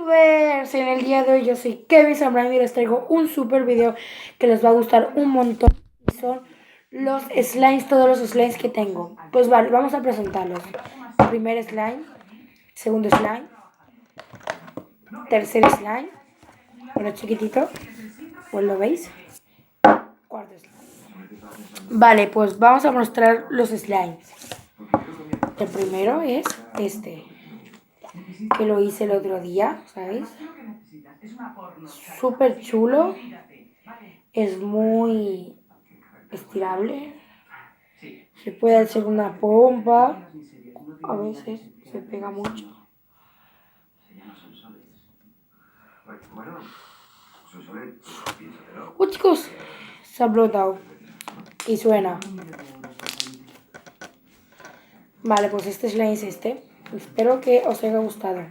youtubers, en el día de hoy yo soy Kevin Zambrano y les traigo un super video que les va a gustar un montón. Y son los slimes, todos los slimes que tengo. Pues vale, vamos a presentarlos. Primer slime, segundo slime, tercer slime, bueno, chiquitito, pues lo veis, cuarto slime. Vale, pues vamos a mostrar los slimes. El primero es este, que lo hice el otro día, ¿sabéis? Súper chulo, es muy estirable, se puede hacer una pompa, a veces se pega mucho. Chicos, se ha explotado y suena. Vale, pues este slime es este. Espero que os haya gustado.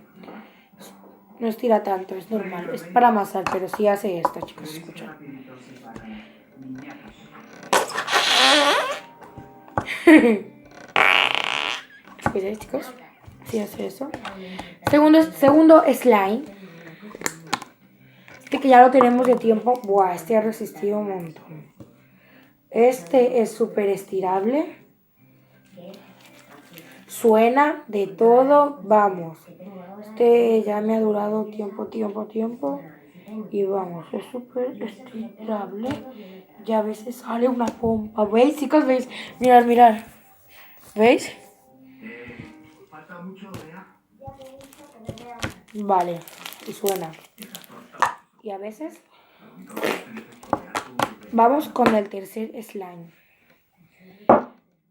No estira tanto, es normal. Es para amasar, pero sí hace esto, chicos, escuchan. ¿Escucháis, chicos? Sí hace eso. Segundo slime. Este que ya lo tenemos de tiempo. Buah, este ha resistido un montón. Este es súper estirable. Suena de todo, vamos. Este ya me ha durado tiempo. Y vamos, es súper estirable. Y a veces sale una pompa. ¿Veis, chicos? ¿Veis? Mirad. ¿Veis? Vale, y suena. Y a veces vamos con el tercer slime.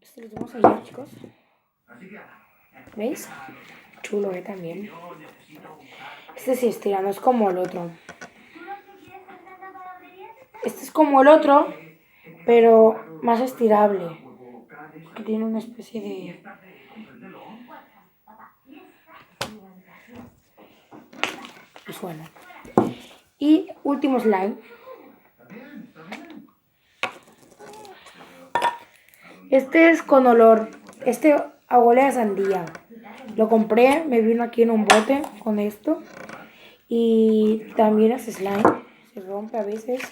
Este lo tenemos allá, chicos. ¿Veis? Chulo, también. Este sí estira, no es como el otro. Este es como el otro, pero más estirable. Que tiene una especie de... Y suena. Y último slime. Este es con olor. Este huele a sandía. Lo compré, me vino aquí en un bote con esto. Y también es slime. Se rompe a veces.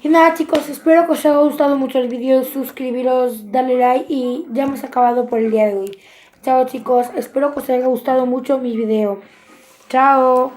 Y nada, chicos, espero que os haya gustado mucho el vídeo. Suscribiros, darle like y ya hemos acabado por el día de hoy. Chao, chicos, espero que os haya gustado mucho mi vídeo. Chao.